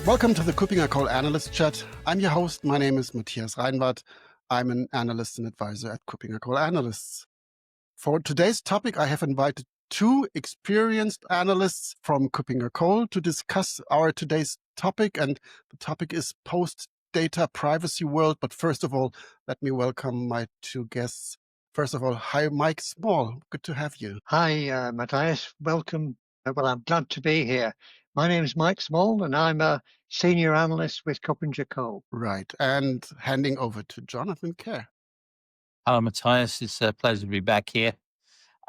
Welcome to the KuppingerCole Analyst Chat. I'm your host. My name is Matthias Reinwarth. I'm an analyst and advisor at KuppingerCole Analysts. For today's topic, I have invited two experienced analysts from KuppingerCole to discuss our today's topic, and the topic is post-data privacy world. But first of all, let me welcome my two guests. First of all, hi, Mike Small. Good to have you. Hi, Matthias. Welcome. Well, I'm glad to be here. My name is Mike Small, and I'm a senior analyst with KuppingerCole. Right. And handing over to Jonathan Kerr. Hello, Matthias. It's a pleasure to be back here.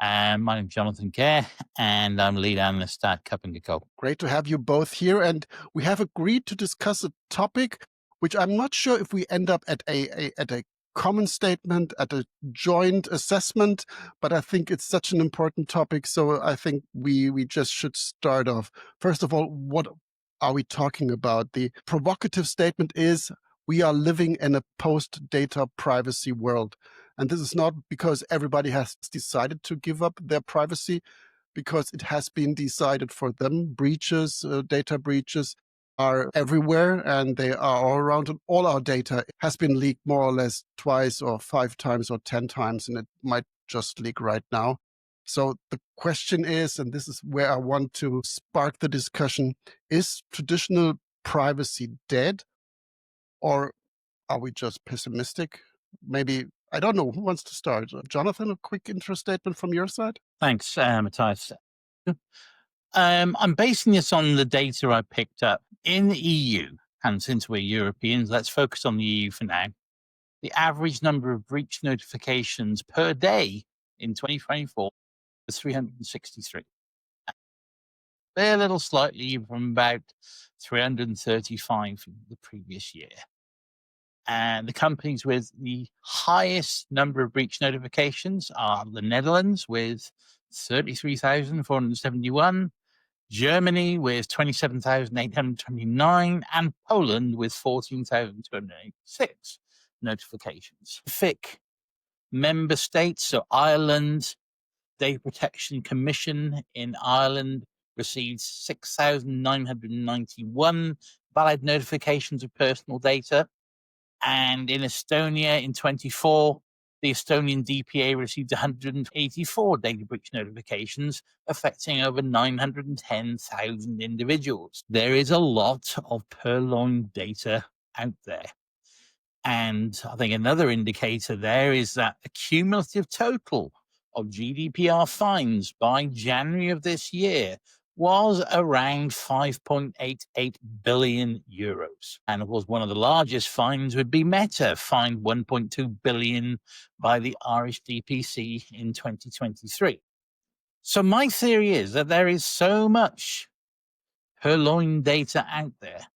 My name is Jonathan Kerr, and I'm lead analyst at KuppingerCole. Great to have you both here. And we have agreed to discuss a topic which I'm not sure if we end up at a common statement, at a joint assessment, but I think it's such an important topic. So I think we just should start off. First of all, what are we talking about? The provocative statement is we are living in a post-data privacy world. And this is not because everybody has decided to give up their privacy, because it has been decided for them. Data breaches are everywhere, and they are all around, and all our data has been leaked more or less twice or 5 times or 10 times, and it might just leak right now. So the question is, and this is where I want to spark the discussion, is traditional privacy dead, or are we just pessimistic? Maybe, I don't know, who wants to start? Jonathan, a quick intro statement from your side? Thanks, Matthias. I'm basing this on the data I picked up in the EU, and since we're Europeans, let's focus on the EU for now. The average number of breach notifications per day in 2024 was 363. A little slightly from about 335 the previous year. And the companies with the highest number of breach notifications are the Netherlands with 33,471, Germany with 27,829, and Poland with 14,286 notifications. Specific member states, so Ireland, Data Protection Commission in Ireland received 6,991 valid notifications of personal data. And in Estonia in 24, the Estonian DPA received 184 data breach notifications, affecting over 910,000 individuals. There is a lot of purloined data out there. And I think another indicator there is that the cumulative total of GDPR fines by January of this year was around 5.88 billion euros. And of course, one of the largest fines would be Meta, fined 1.2 billion by the Irish DPC in 2023. So my theory is that there is so much purloined data out there.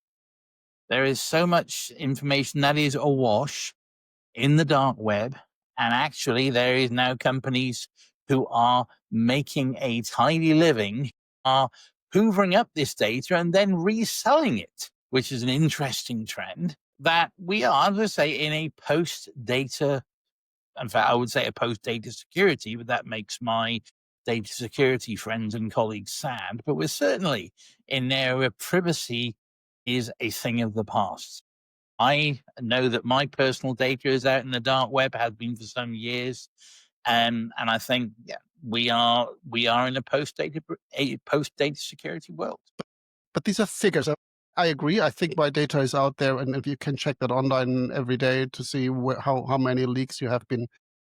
There is so much information that is awash in the dark web. And actually, there is now companies who are making a tidy living, are hoovering up this data and then reselling it, which is an interesting trend that we are, as I say, in a post-data, in fact, I would say a post-data security, but that makes my data security friends and colleagues sad. But we're certainly in an area where privacy is a thing of the past. I know that my personal data is out in the dark web, has been for some years. And I think we are in a post-data security world. But these are figures. I agree. I think my data is out there, and if you can check that online every day to see how many leaks you have been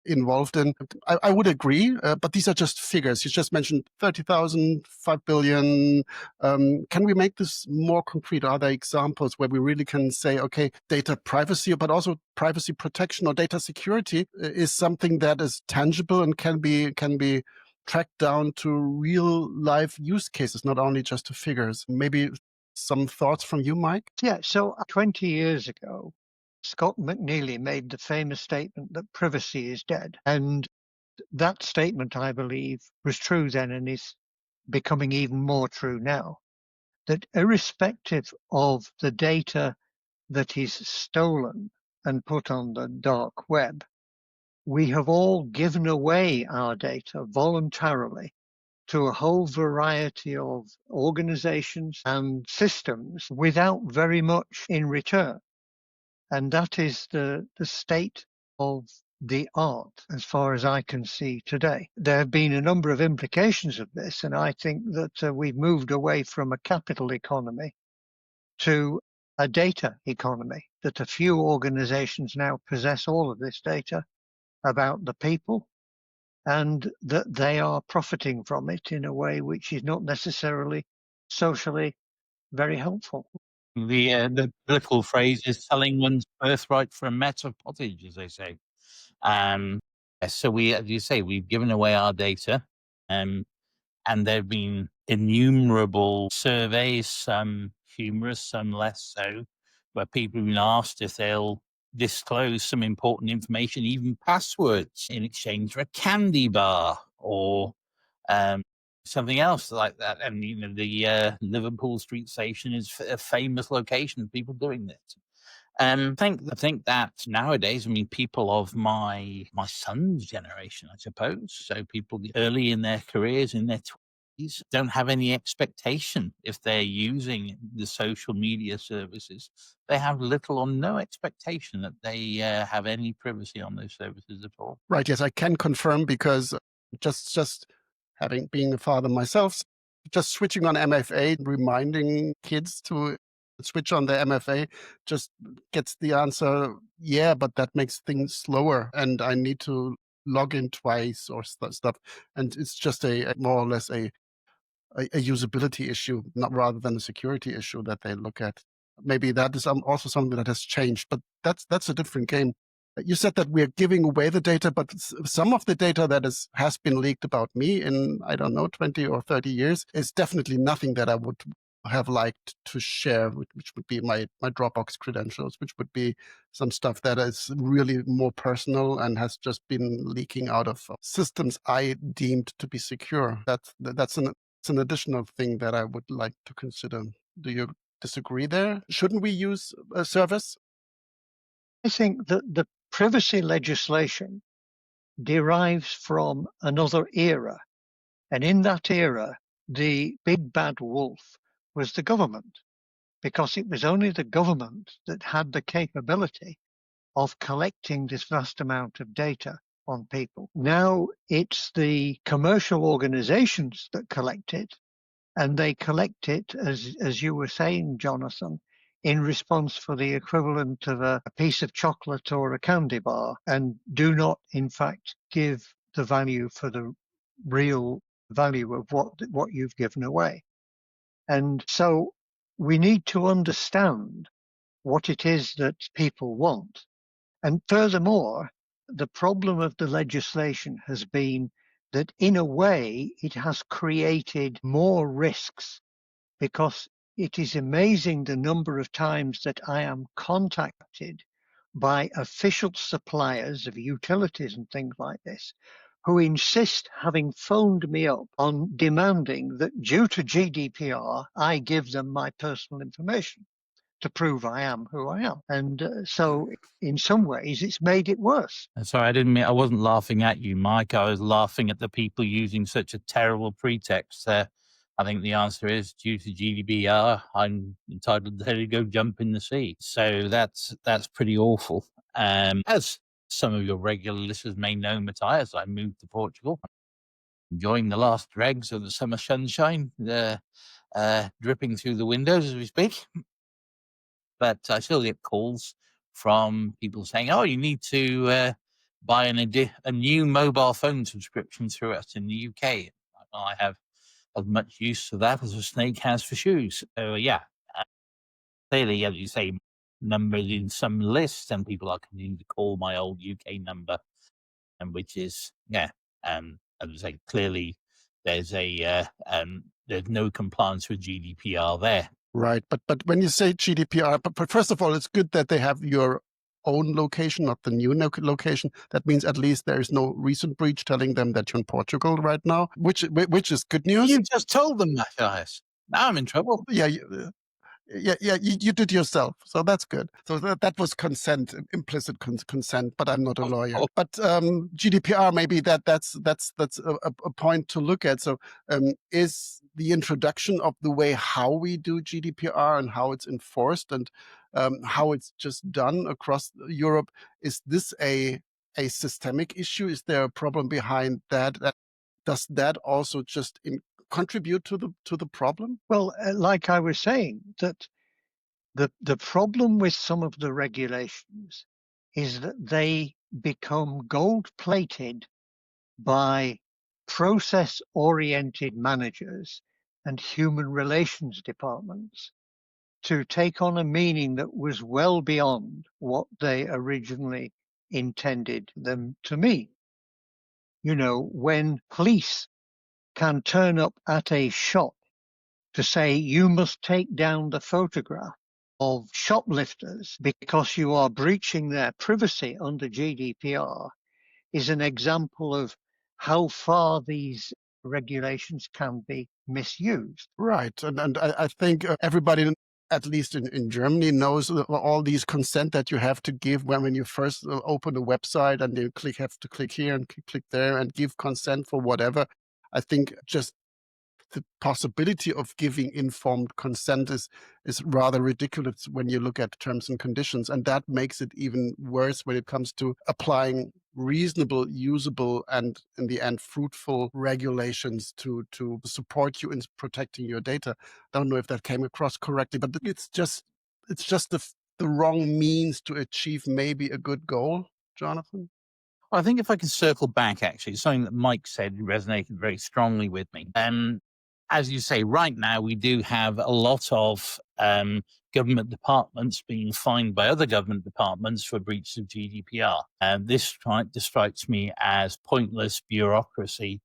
involved in, I would agree. But these are just figures. You just mentioned 30,000, 5 billion. Can we make this more concrete? Are there examples where we really can say, okay, data privacy, but also privacy protection or data security is something that is tangible and can be tracked down to real life use cases, not only just to figures? Maybe some thoughts from you, Mike? Yeah, so 20 years ago, Scott McNealy made the famous statement that privacy is dead. And that statement, I believe, was true then and is becoming even more true now. That irrespective of the data that is stolen and put on the dark web, we have all given away our data voluntarily to a whole variety of organizations and systems without very much in return. And that is the state of the art, as far as I can see today. There have been a number of implications of this, and I think that we've moved away from a capital economy to a data economy, that a few organizations now possess all of this data about the people, and that they are profiting from it in a way which is not necessarily socially very helpful. The political phrase is selling one's birthright for a Met of pottage, as they say. So we, as you say, we've given away our data, and there have been innumerable surveys, some humorous, some less so, where people have been asked if they'll disclose some important information, even passwords, in exchange for a candy bar or something else like that. And the Liverpool Street Station is a famous location of people doing this. I think that nowadays, I mean, people of my son's generation, I suppose, so people early in their careers, in their 20s, don't have any expectation if they're using the social media services. They have little or no expectation that they have any privacy on those services at all. Right. Yes, I can confirm, because just being a father myself, just switching on MFA, reminding kids to switch on the MFA just gets the answer, yeah, but that makes things slower and I need to log in twice or stuff. And it's just a more or less a usability issue, not rather than a security issue that they look at. Maybe that is also something that has changed, but that's a different game. You said that we're giving away the data, but some of the data that has been leaked about me in, I don't know, 20 or 30 years is definitely nothing that I would have liked to share, which would be my Dropbox credentials, which would be some stuff that is really more personal and has just been leaking out of systems I deemed to be secure. That's an additional thing that I would like to consider. Do you disagree there? Shouldn't we use a service? I think that the privacy legislation derives from another era. And in that era, the big bad wolf was the government, because it was only the government that had the capability of collecting this vast amount of data on people. Now it's the commercial organizations that collect it, and they collect it, as you were saying, Jonathan, in response for the equivalent of a piece of chocolate or a candy bar, and do not, in fact, give the value for the real value of what you've given away. And so we need to understand what it is that people want. And furthermore, the problem of the legislation has been that in a way it has created more risks, because it is amazing the number of times that I am contacted by official suppliers of utilities and things like this, who insist, having phoned me up, on demanding that due to GDPR, I give them my personal information to prove I am who I am. And so in some ways, it's made it worse. Sorry, I wasn't laughing at you, Mike. I was laughing at the people using such a terrible pretext. I think the answer is, due to GDPR, I'm entitled to go jump in the sea. So that's pretty awful. As some of your regular listeners may know, Matthias, I moved to Portugal, enjoying the last dregs of the summer sunshine, dripping through the windows as we speak. But I still get calls from people saying, "Oh, you need to buy a new mobile phone subscription through us in the UK." I have as much use for that as a snake has for shoes. So yeah, clearly, as you say, numbers in some lists, and people are continuing to call my old UK number, and which is as I say, clearly there's no compliance with GDPR there. Right. But when you say GDPR, but first of all, it's good that they have your own location, not the new location. That means at least there is no recent breach telling them that you're in Portugal right now, which is good news. You just told them that, guys. Now I'm in trouble. Yeah. Yeah, you did yourself, so that's good. So that was consent, implicit consent. But I'm not a lawyer. But GDPR, maybe that's a point to look at. So is the introduction of the way how we do GDPR and how it's enforced and how it's just done across Europe, is this a systemic issue? Is there a problem behind that? Does that also just contribute to the problem? Well, like I was saying, that the problem with some of the regulations is that they become gold-plated by process-oriented managers and human relations departments to take on a meaning that was well beyond what they originally intended them to mean. You know, when police can turn up at a shop to say you must take down the photograph of shoplifters because you are breaching their privacy under GDPR, is an example of how far these regulations can be misused. Right. And I think everybody, at least in Germany, knows all these consent that you have to give when you first open a website and you have to click here and click there and give consent for whatever. I think just the possibility of giving informed consent is rather ridiculous when you look at terms and conditions. And that makes it even worse when it comes to applying reasonable, usable, and in the end, fruitful regulations to support you in protecting your data. I don't know if that came across correctly, but it's just the wrong means to achieve maybe a good goal, Jonathan. I think if I can circle back, actually, something that Mike said resonated very strongly with me. As you say, right now, we do have a lot of government departments being fined by other government departments for breaches of GDPR. And this strikes me as pointless bureaucracy.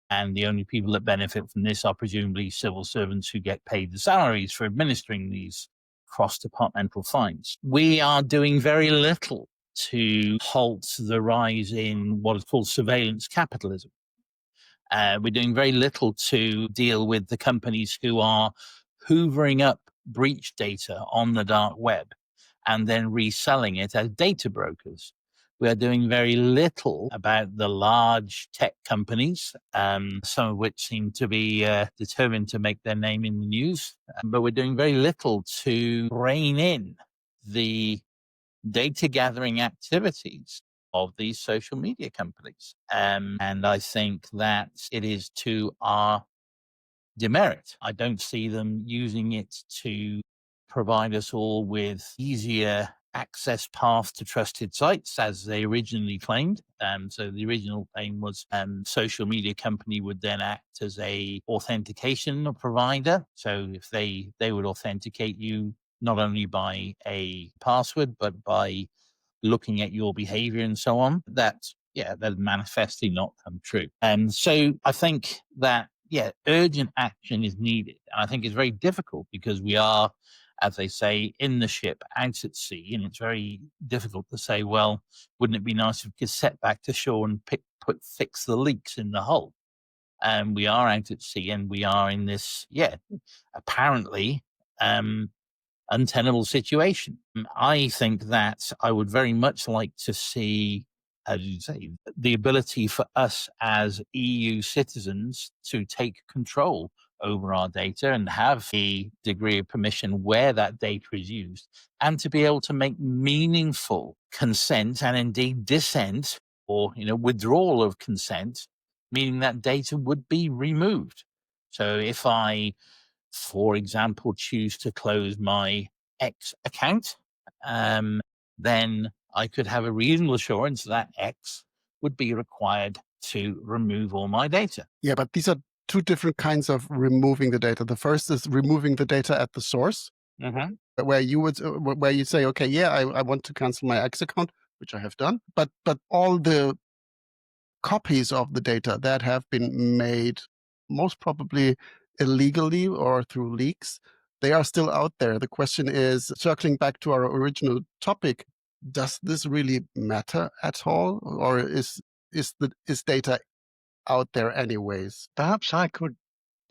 And the only people that benefit from this are presumably civil servants who get paid the salaries for administering these cross-departmental fines. We are doing very little to halt the rise in what is called surveillance capitalism. We're doing very little to deal with the companies who are hoovering up breach data on the dark web and then reselling it as data brokers. We are doing very little about the large tech companies, some of which seem to be determined to make their name in the news. But we're doing very little to rein in the data gathering activities of these social media companies. And I think that it is to our demerit. I don't see them using it to provide us all with easier access path to trusted sites as they originally claimed. So the original claim was social media company would then act as a authentication provider. So if they would authenticate you not only by a password, but by looking at your behavior and so on, that manifestly not come true. And so I think that, urgent action is needed. And I think it's very difficult because we are, as they say, in the ship, out at sea. And it's very difficult to say, well, wouldn't it be nice if we could set back to shore and fix the leaks in the hull? And we are out at sea and we are in this, apparently, untenable situation. I think that I would very much like to see, as you say, the ability for us as EU citizens to take control over our data and have a degree of permission where that data is used, and to be able to make meaningful consent and indeed dissent or withdrawal of consent, meaning that data would be removed. So if I, for example, choose to close my X account, then I could have a reasonable assurance that X would be required to remove all my data. Yeah, but these are two different kinds of removing the data. The first is removing the data at the source, where you say, okay, yeah, I want to cancel my X account, which I have done, but all the copies of the data that have been made, most probably illegally or through leaks, they are still out there. The question is, circling back to our original topic, does this really matter at all, or is data out there anyways? Perhaps I could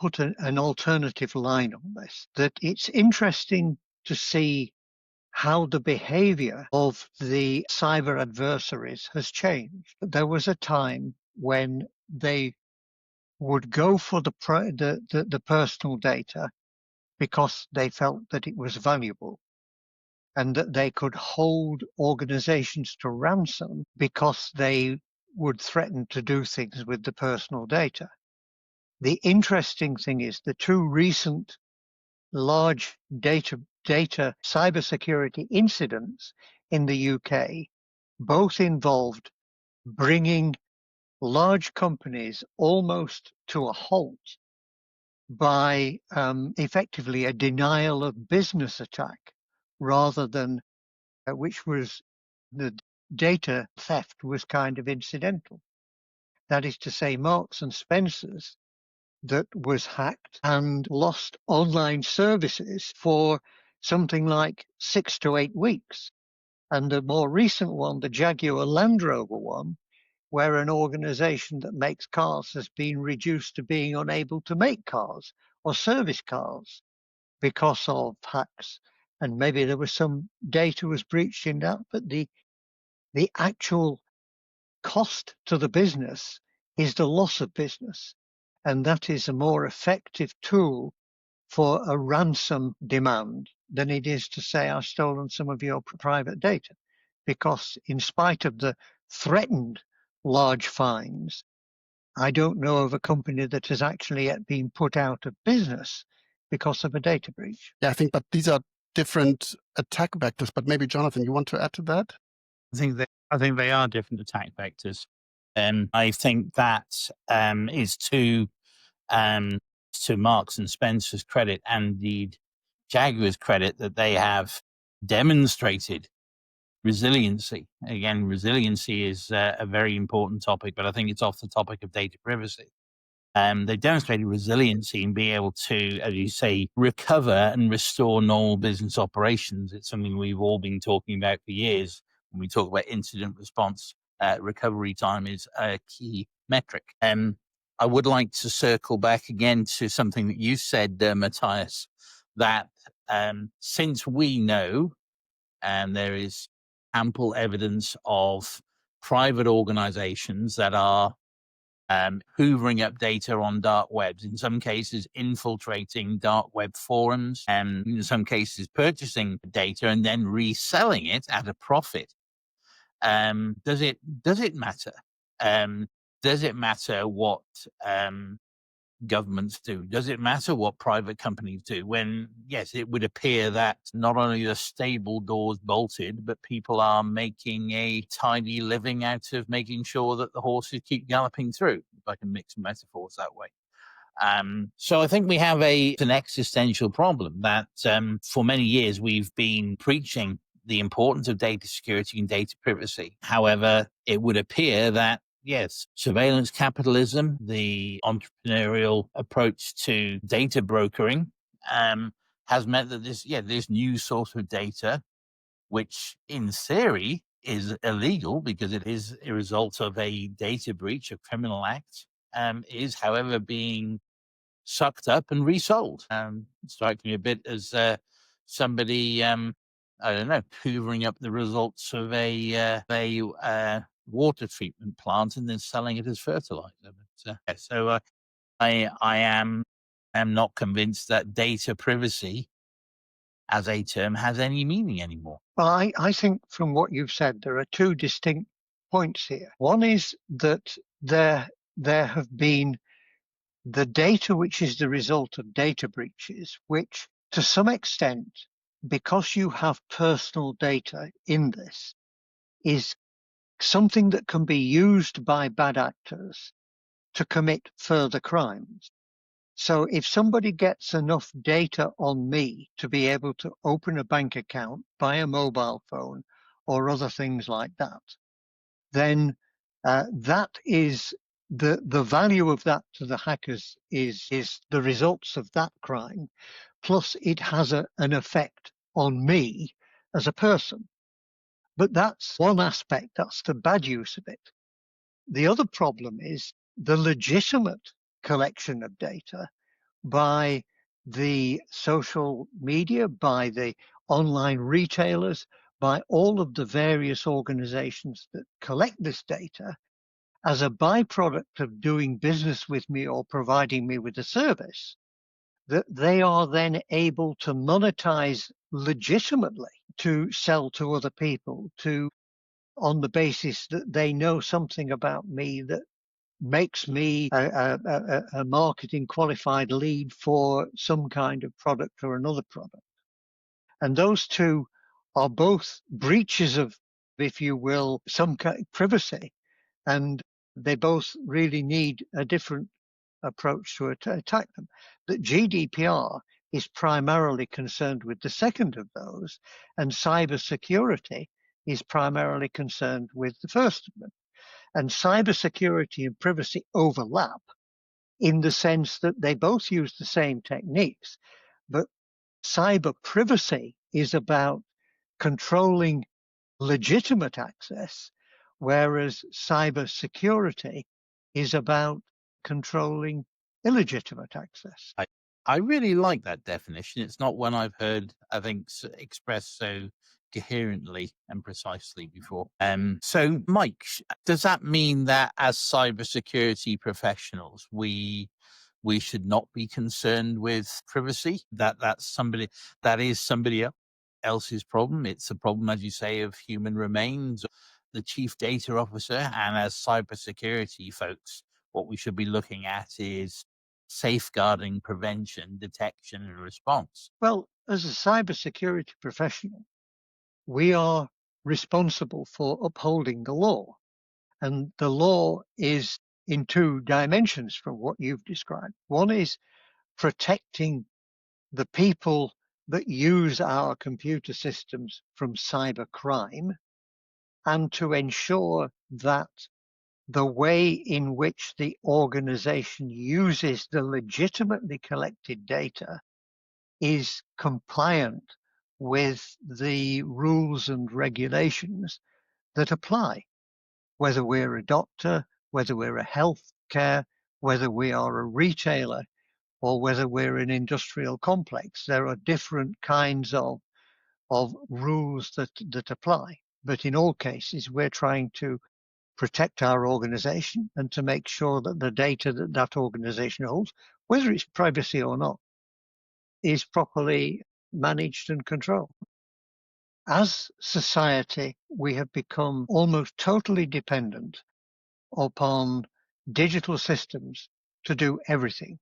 put an alternative line on this, that it's interesting to see how the behavior of the cyber adversaries has changed. There was a time when they would go for the personal data because they felt that it was valuable, and that they could hold organizations to ransom because they would threaten to do things with the personal data. The interesting thing is the two recent large data cybersecurity incidents in the UK both involved bringing large companies almost to a halt by effectively a denial of business attack, rather than which was the data theft was kind of incidental. That is to say, Marks and Spencer's that was hacked and lost online services for something like 6 to 8 weeks. And the more recent one, the Jaguar Land Rover one, where an organization that makes cars has been reduced to being unable to make cars or service cars because of hacks. And maybe there was some data was breached in that, but the actual cost to the business is the loss of business. And that is a more effective tool for a ransom demand than it is to say, I've stolen some of your private data. Because in spite of the threatened large fines, I don't know of a company that has actually yet been put out of business because of a data breach. Yeah, I think, but these are different attack vectors. But maybe, Jonathan, you want to add to that? I think they are different attack vectors. I think that is to Marks and Spencer's credit, and indeed Jaguar's credit, that they have demonstrated resiliency. Again, resiliency is a very important topic, but I think it's off the topic of data privacy. They demonstrated resiliency in being able to, as you say, recover and restore normal business operations. It's something we've all been talking about for years. When we talk about incident response, recovery time is a key metric. I would like to circle back again to something that you said, Matthias, that since we know, and there is ample evidence of private organizations that are hoovering up data on dark webs, in some cases infiltrating dark web forums, and in some cases purchasing data and then reselling it at a profit. Does it matter? Does it matter what governments do? Does it matter what private companies do? When, yes, it would appear that not only are stable doors bolted, but people are making a tidy living out of making sure that the horses keep galloping through, if I can mix metaphors that way. So I think we have an existential problem that for many years we've been preaching the importance of data security and data privacy. However, it would appear that, yes, surveillance capitalism, the entrepreneurial approach to data brokering, has meant that this new source of data, which in theory is illegal because it is a result of a data breach, a criminal act, is, however, being sucked up and resold. It strikes me a bit as somebody, I don't know, hoovering up the results of a water treatment plant and then selling it as fertilizer. But, so I am not convinced that data privacy as a term has any meaning anymore. Well, I think from what you've said, there are two distinct points here. One is that there have been the data which is the result of data breaches, which to some extent, because you have personal data in this, is something that can be used by bad actors to commit further crimes. So if somebody gets enough data on me to be able to open a bank account, buy a mobile phone, or other things like that, then that is the value of that to the hackers is the results of that crime, plus it has an effect on me as a person. But that's one aspect, that's the bad use of it. The other problem is the legitimate collection of data by the social media, by the online retailers, by all of the various organizations that collect this data as a byproduct of doing business with me or providing me with a service, that they are then able to monetize legitimately to sell to other people, on the basis that they know something about me that makes me a marketing qualified lead for some kind of product or another product. And those two are both breaches of, if you will, some kind of privacy. And they both really need a different approach to attack them. That GDPR is primarily concerned with the second of those, and cybersecurity is primarily concerned with the first of them. And cybersecurity and privacy overlap in the sense that they both use the same techniques, but cyber privacy is about controlling legitimate access, whereas cybersecurity is about controlling illegitimate access. I really like that definition. It's not one I've heard, I think, expressed so coherently and precisely before. So, Mike, does that mean that as cybersecurity professionals, we should not be concerned with privacy? That is somebody else's problem. It's a problem, as you say, of human remains. The chief data officer, and as cybersecurity folks, what we should be looking at is safeguarding, prevention, detection, and response. Well, as a cybersecurity professional, we are responsible for upholding the law. And the law is in two dimensions from what you've described. One is protecting the people that use our computer systems from cyber crime, and to ensure that the way in which the organization uses the legitimately collected data is compliant with the rules and regulations that apply, whether we're a doctor, whether we're a healthcare, whether we are a retailer, or whether we're an industrial complex. There are different kinds of rules that apply. But in all cases, we're trying to protect our organization and to make sure that the data that organization holds, whether it's privacy or not, is properly managed and controlled. As society, we have become almost totally dependent upon digital systems to do everything,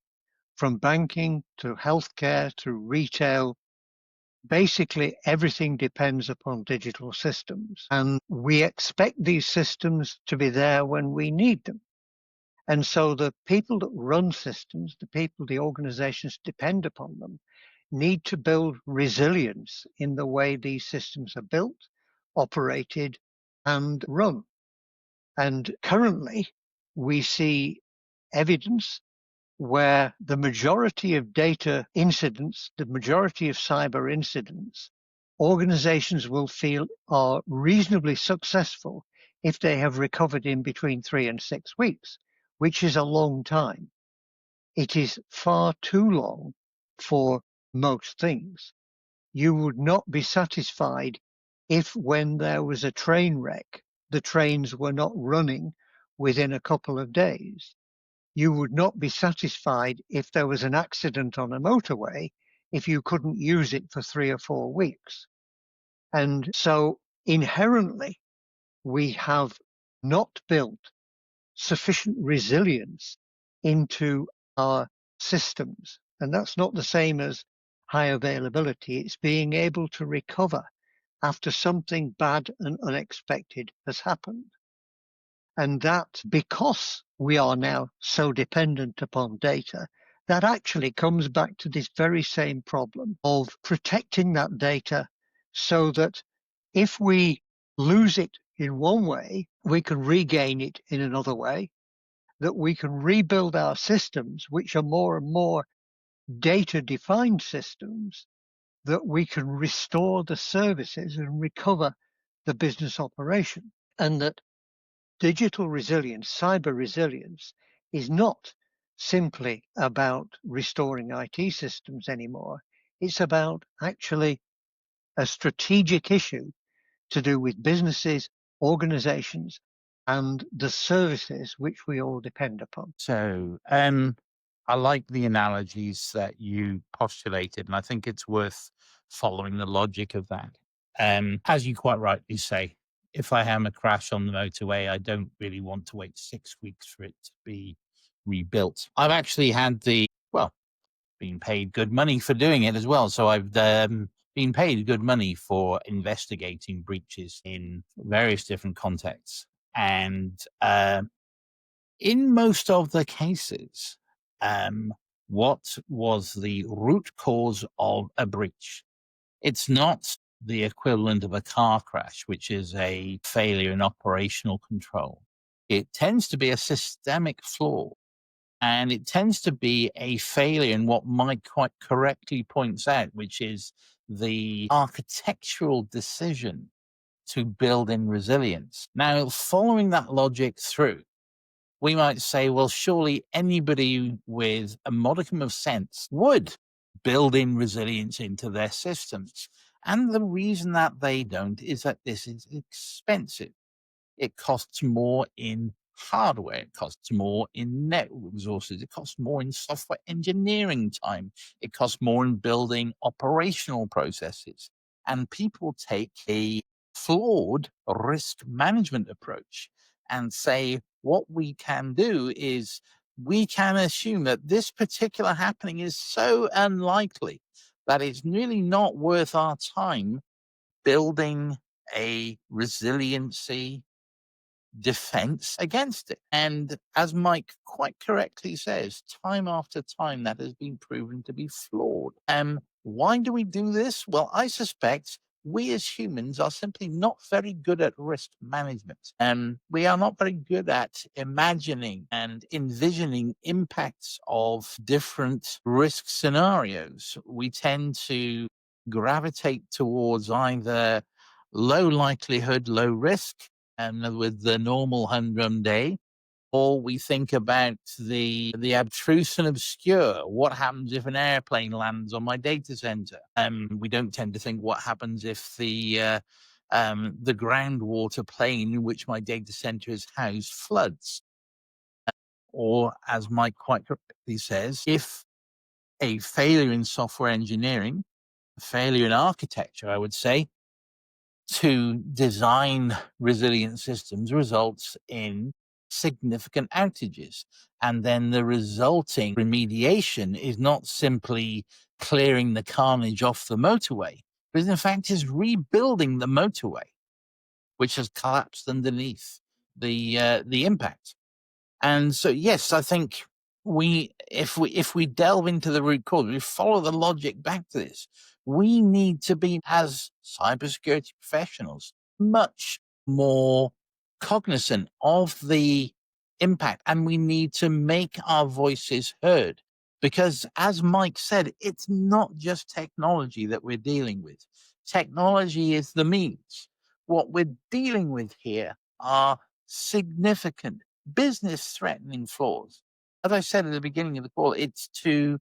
from banking to healthcare to retail. Basically, everything depends upon digital systems, and we expect these systems to be there when we need them. And so the people that run systems, the organizations depend upon them, need to build resilience in the way these systems are built, operated, and run. And currently, we see evidence where the majority of data incidents, the majority of cyber incidents, organizations will feel are reasonably successful if they have recovered in between 3 and 6 weeks, which is a long time. It is far too long for most things. You would not be satisfied if, when there was a train wreck, the trains were not running within a couple of days. You would not be satisfied if there was an accident on a motorway if you couldn't use it for 3 or 4 weeks. And so inherently, we have not built sufficient resilience into our systems. And that's not the same as high availability. It's being able to recover after something bad and unexpected has happened. And that, because we are now so dependent upon data, that actually comes back to this very same problem of protecting that data so that if we lose it in one way, we can regain it in another way, that we can rebuild our systems, which are more and more data-defined systems, that we can restore the services and recover the business operation. And that digital resilience, cyber resilience, is not simply about restoring IT systems anymore. It's about actually a strategic issue to do with businesses, organizations, and the services which we all depend upon. So, I like the analogies that you postulated, and I think it's worth following the logic of that. As you quite rightly say, if I have a crash on the motorway, I don't really want to wait 6 weeks for it to be rebuilt. I've actually had been paid good money for doing it as well. So I've been paid good money for investigating breaches in various different contexts. And in most of the cases, what was the root cause of a breach? It's not the equivalent of a car crash, which is a failure in operational control. It tends to be a systemic flaw, and it tends to be a failure in what Mike quite correctly points out, which is the architectural decision to build in resilience. Now, following that logic through, we might say, well, surely anybody with a modicum of sense would build in resilience into their systems. And the reason that they don't is that this is expensive. It costs more in hardware, it costs more in network resources, it costs more in software engineering time, it costs more in building operational processes. And people take a flawed risk management approach and say, what we can do is we can assume that this particular happening is so unlikely that it's really not worth our time building a resiliency defense against it. And as Mike quite correctly says, time after time that has been proven to be flawed. Why do we do this? Well, I suspect we as humans are simply not very good at risk management. We are not very good at imagining and envisioning impacts of different risk scenarios. We tend to gravitate towards either low likelihood, low risk, and with the normal humdrum day, or we think about the abstruse and obscure. What happens if an airplane lands on my data center? We don't tend to think what happens if the groundwater plane in which my data center is housed floods. Or, as Mike quite correctly says, if a failure in software engineering, a failure in architecture, I would say, to design resilient systems results in significant outages. And then the resulting remediation is not simply clearing the carnage off the motorway, but in fact is rebuilding the motorway, which has collapsed underneath the impact. And so, yes, I think if we delve into the root cause, we follow the logic back to this, we need to be, as cybersecurity professionals, much more cognizant of the impact, and we need to make our voices heard. Because as Mike said, it's not just technology that we're dealing with. Technology is the means. What we're dealing with here are significant business threatening flaws. As I said at the beginning of the call, it's to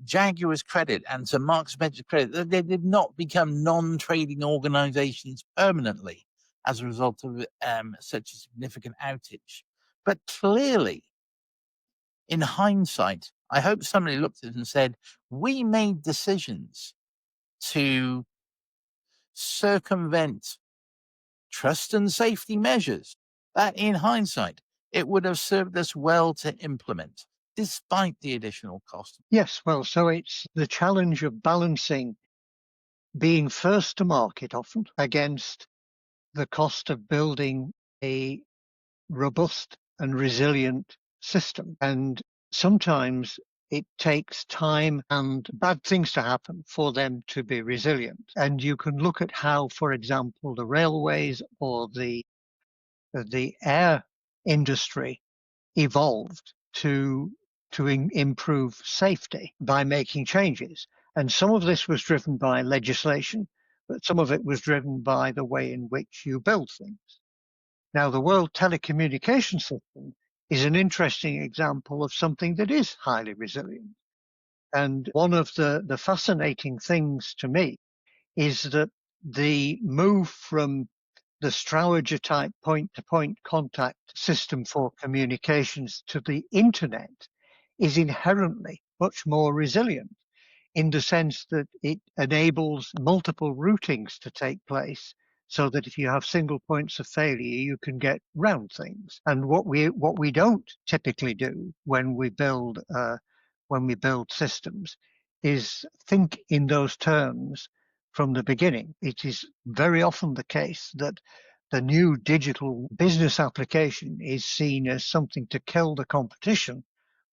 Jaguar's credit and to Mark Spencer's credit that they did not become non-trading organizations permanently as a result of such a significant outage. But clearly, in hindsight, I hope somebody looked at it and said, we made decisions to circumvent trust and safety measures that in hindsight, it would have served us well to implement, despite the additional cost. Yes, well, so it's the challenge of balancing being first to market often against the cost of building a robust and resilient system. And sometimes it takes time and bad things to happen for them to be resilient. And you can look at how, for example, the railways or the air industry evolved to improve safety by making changes. And some of this was driven by legislation, but some of it was driven by the way in which you build things. Now, the World Telecommunication System is an interesting example of something that is highly resilient. And one of the fascinating things to me is that the move from the Strowger type point-to-point contact system for communications to the internet is inherently much more resilient, in the sense that it enables multiple routings to take place, so that if you have single points of failure, you can get round things. And what we don't typically do when we build systems is think in those terms from the beginning. It is very often the case that the new digital business application is seen as something to kill the competition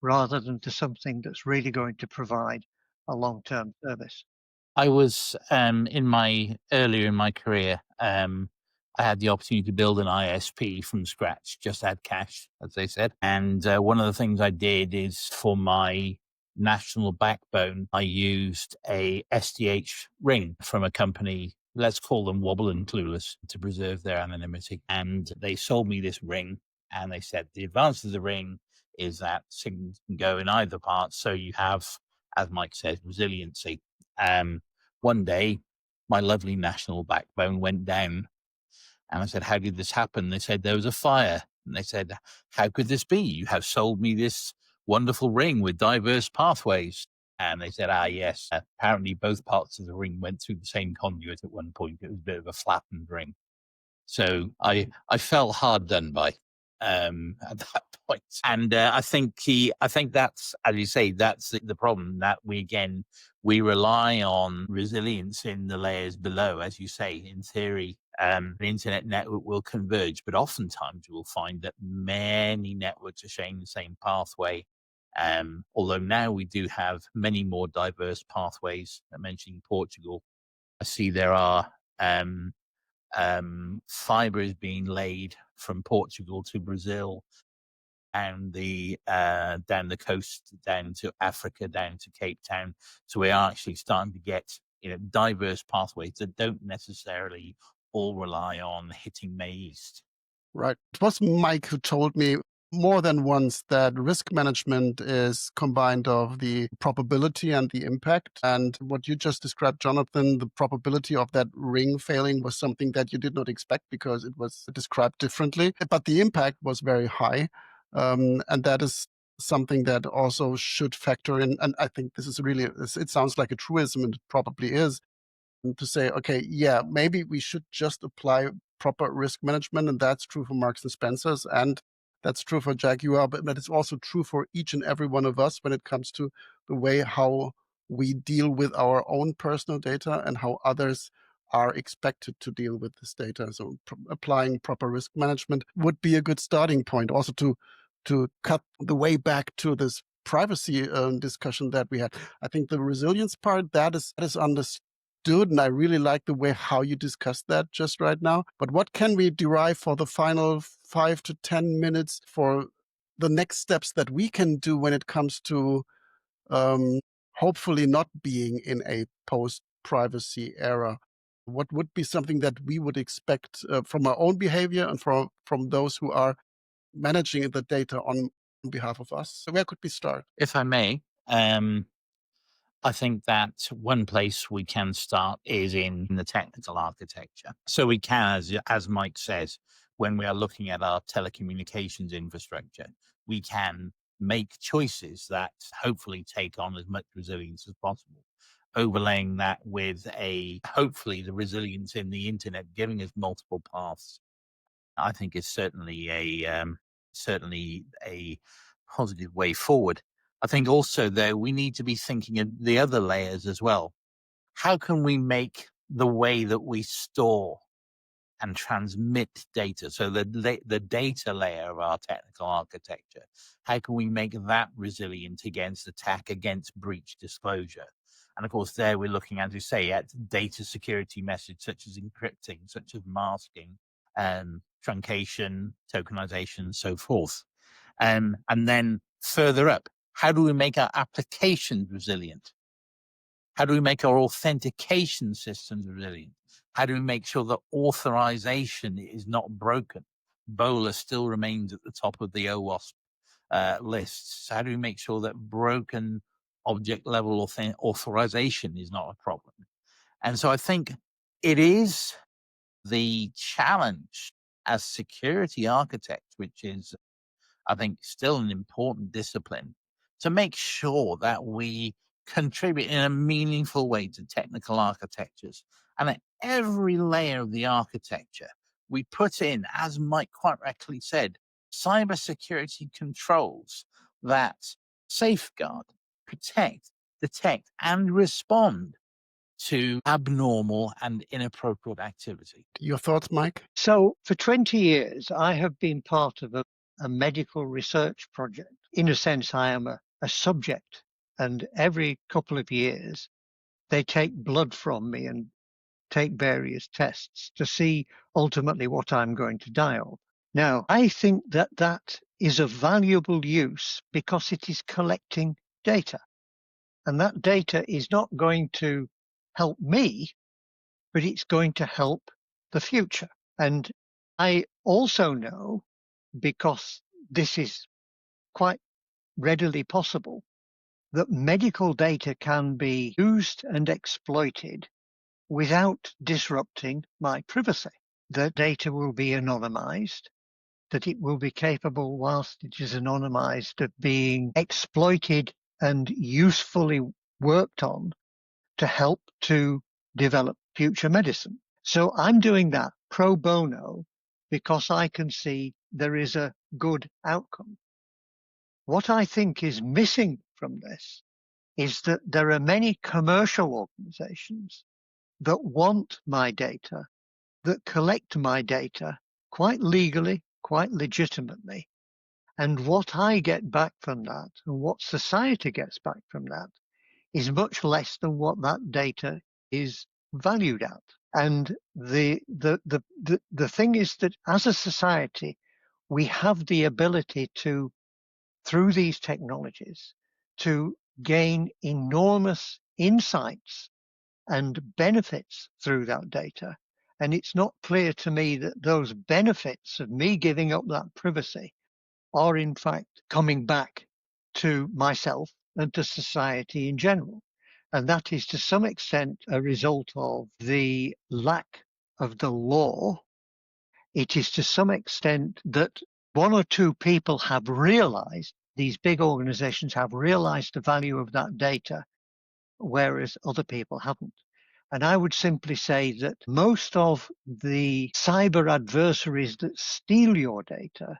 rather than to something that's really going to provide a long-term service. I was earlier in my career, I had the opportunity to build an ISP from scratch, just add cash, as they said. And one of the things I did is for my national backbone, I used a SDH ring from a company, let's call them Wobble and Clueless, to preserve their anonymity. And they sold me this ring, and they said the advantage of the ring is that signals can go in either part, so you have, as Mike said, resiliency. One day, my lovely national backbone went down, and I said, "How did this happen?" They said, "There was a fire." And they said, "How could this be? You have sold me this wonderful ring with diverse pathways." And they said, yes, apparently both parts of the ring went through the same conduit at one point. It was a bit of a flattened ring. So I felt hard done by at that point. And I think that's, as you say, that's the problem, that we rely on resilience in the layers below. As you say, in theory, the internet network will converge, but oftentimes you will find that many networks are sharing the same pathway. Although now we do have many more diverse pathways. Mentioning Portugal, I see there are fiber is being laid from Portugal to Brazil, and down the coast, down to Africa, down to Cape Town. So we are actually starting to get diverse pathways that don't necessarily all rely on hitting May East. Right. It was Mike who told me more than once that risk management is combined of the probability and the impact. And what you just described, Jonathan, the probability of that ring failing was something that you did not expect because it was described differently. But the impact was very high. And that is something that also should factor in. And I think this is really, it sounds like a truism, and it probably is, to say, okay, yeah, maybe we should just apply proper risk management. And that's true for Marks and Spencer's, and that's true for Jaguar, but it's also true for each and every one of us when it comes to the way how we deal with our own personal data and how others are expected to deal with this data. So applying proper risk management would be a good starting point. Also to cut the way back to this privacy discussion that we had. I think the resilience part, that is understood. And I really like the way how you discussed that just right now. But what can we derive for the final 5 to 10 minutes for the next steps that we can do when it comes to hopefully not being in a post-privacy era? What would be something that we would expect from our own behavior and from those who are managing the data on behalf of us? Where could we start? If I may, I think that one place we can start is in the technical architecture. So we can, as Mike says, when we are looking at our telecommunications infrastructure, we can make choices that hopefully take on as much resilience as possible. Overlaying that with hopefully the resilience in the internet, giving us multiple paths, I think is certainly a positive way forward. I think also, though, we need to be thinking of the other layers as well. How can we make the way that we store and transmit data, so the data layer of our technical architecture, how can we make that resilient against attack, against breach disclosure? And of course, there we're looking, as you say, at data security methods such as encrypting, such as masking, truncation, tokenization, and so forth. And then further up, how do we make our applications resilient? How do we make our authentication systems resilient? How do we make sure that authorization is not broken? BOLA still remains at the top of the OWASP lists. How do we make sure that broken object level authorization is not a problem? And so I think It is the challenge as security architects, which is, I think, still an important discipline, to make sure that we contribute in a meaningful way to technical architectures. And at every layer of the architecture, we put in, as Mike quite rightly said, cybersecurity controls that safeguard, protect, detect, and respond to abnormal and inappropriate activity. Your thoughts, Mike? So for 20 years, I have been part of a medical research project. In a sense, I am a subject. And every couple of years, they take blood from me and take various tests to see ultimately what I'm going to die of. Now, I think that that is a valuable use because it is collecting data. And that data is not going to help me, but it's going to help the future. And I also know, because this is quite readily possible, that medical data can be used and exploited without disrupting my privacy. The data will be anonymized, that it will be capable, whilst it is anonymized, of being exploited and usefully worked on to help to develop future medicine. So I'm doing that pro bono because I can see there is a good outcome. What I think is missing from this is that there are many commercial organizations that want my data, that collect my data quite legally, quite legitimately. And what I get back from that and what society gets back from that is much less than what that data is valued at. And the thing is that as a society, we have the ability to, through these technologies, to gain enormous insights and benefits through that data. And it's not clear to me that those benefits of me giving up that privacy are in fact coming back to myself and to society in general. And that is to some extent a result of the lack of the law. It is to some extent that one or two people have realized, these big organizations have realized the value of that data, whereas other people haven't. And I would simply say that most of the cyber adversaries that steal your data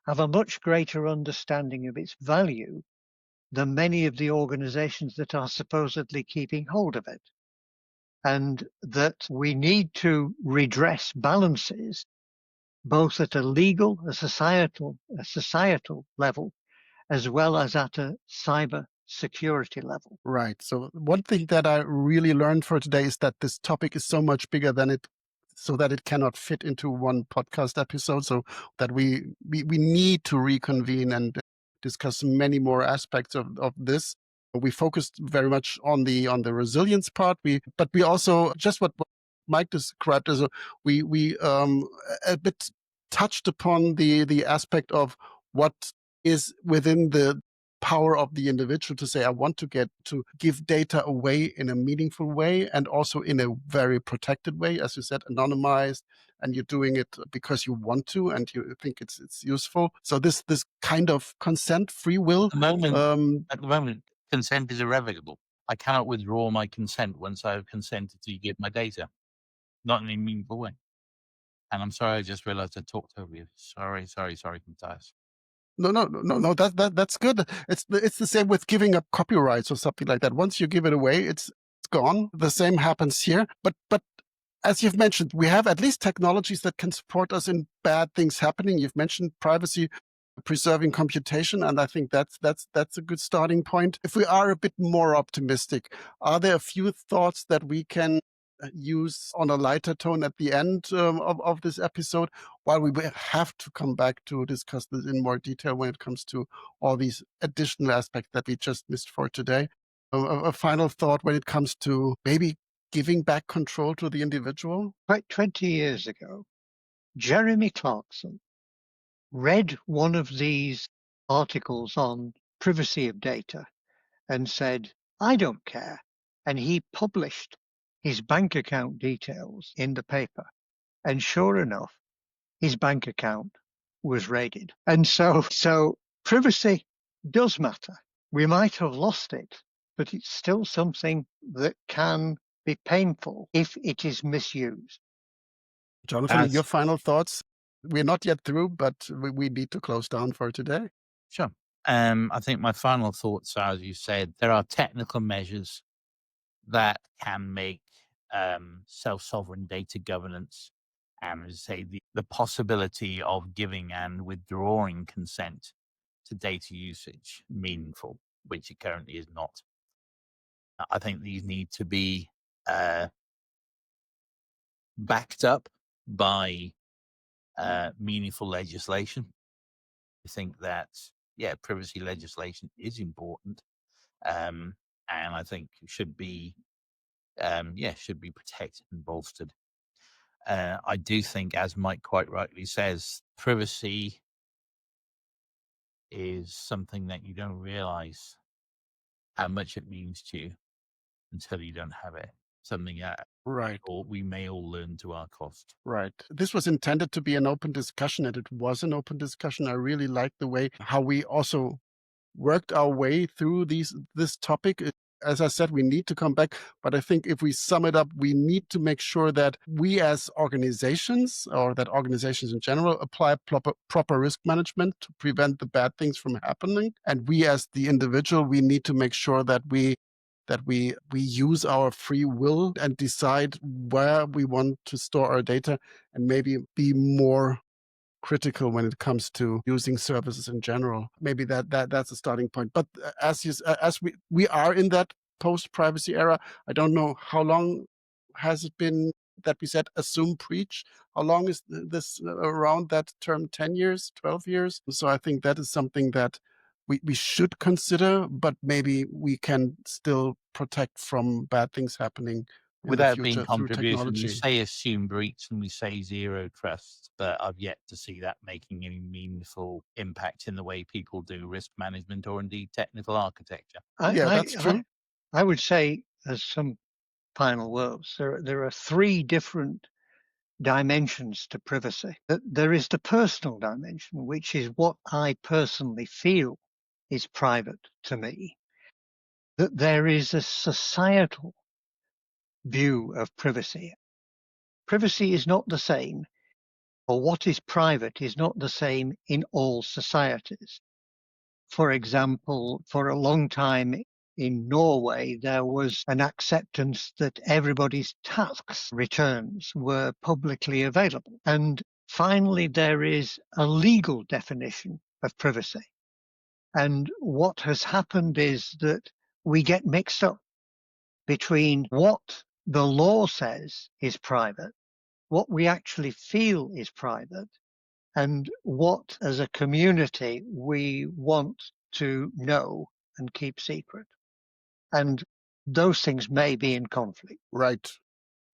have a much greater understanding of its value than many of the organizations that are supposedly keeping hold of it. And that we need to redress balances, both at a legal, a societal level, as well as at a cyber security level. Right. So one thing that I really learned for today is that this topic is so much bigger than it, so that it cannot fit into one podcast episode. So that we need to reconvene and discuss many more aspects of this. We focused very much on the resilience part. But we also, just what Mike described as we a bit touched upon the aspect of what is within the power of the individual to say, I want to give data away in a meaningful way and also in a very protected way, as you said, anonymized, and you're doing it because you want to and you think it's useful. So this kind of consent, free will. At the moment, consent is irrevocable. I cannot withdraw my consent once I have consented to give my data, not in a meaningful way. And I'm sorry, I just realized I talked over you. Sorry, Matthias. No. That's good. It's the same with giving up copyrights or something like that. Once you give it away, it's gone. The same happens here. But as you've mentioned, we have at least technologies that can support us in bad things happening. You've mentioned privacy, preserving computation, and I think that's a good starting point. If we are a bit more optimistic, are there a few thoughts that we can use on a lighter tone at the end of this episode, while we will have to come back to discuss this in more detail when it comes to all these additional aspects that we just missed for today? A final thought when it comes to maybe giving back control to the individual? Quite 20 years ago, Jeremy Clarkson read one of these articles on privacy of data and said, I don't care. And he published his bank account details in the paper. And sure enough, his bank account was raided. And so privacy does matter. We might have lost it, but it's still something that can be painful if it is misused. Jonathan, your final thoughts? We're not yet through, but we need to close down for today. Sure. I think my final thoughts are, as you said, there are technical measures that can make self-sovereign data governance and, as I say, the possibility of giving and withdrawing consent to data usage meaningful, which it currently is not. I think these need to be backed up by meaningful legislation. I think that, privacy legislation is important, and I think should be protected and bolstered. I do think, as Mike quite rightly says, privacy is something that you don't realize how much it means to you until you don't have it. Something that we may all learn to our cost. Right. This was intended to be an open discussion, and it was an open discussion. I really like the way how we also worked our way through this topic. As I said, we need to come back, but I think if we sum it up, we need to make sure that we as organizations, or that organizations in general, apply proper risk management to prevent the bad things from happening. And we as the individual, we need to make sure that we use our free will and decide where we want to store our data, and maybe be more critical when it comes to using services in general. Maybe that's a starting point. But as we are in that post-privacy era, I don't know how long has it been that we said assume breach. How long is this around that term? 10 years, 12 years? So I think that is something that we should consider, but maybe we can still protect from bad things happening without being through controversial. We technology. say assume breach and we say zero trust, but I've yet to see that making any meaningful impact in the way people do risk management or indeed technical architecture. That's true. I would say, as some final words, there are three different dimensions to privacy. There is the personal dimension, which is what I personally feel is private to me. That there is a societal view of privacy. Privacy is not the same, or what is private is not the same in all societies. For example, for a long time in Norway, there was an acceptance that everybody's tax returns were publicly available. And finally, there is a legal definition of privacy. And what has happened is that we get mixed up between what the law says is private, what we actually feel is private, and what, as a community, we want to know and keep secret. And those things may be in conflict. Right.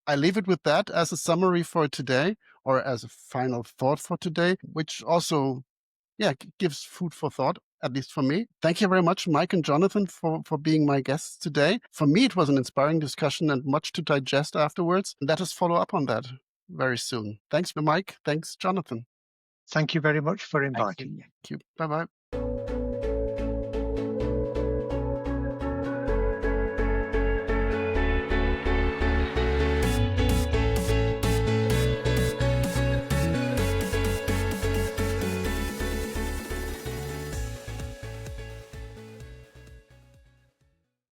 I leave it with that as a summary for today, or as a final thought for today, which also, gives food for thought, at least for me. Thank you very much, Mike and Jonathan, for being my guests today. For me, it was an inspiring discussion and much to digest afterwards. Let us follow up on that very soon. Thanks, Mike. Thanks, Jonathan. Thank you very much for inviting me. Thank you. Bye-bye.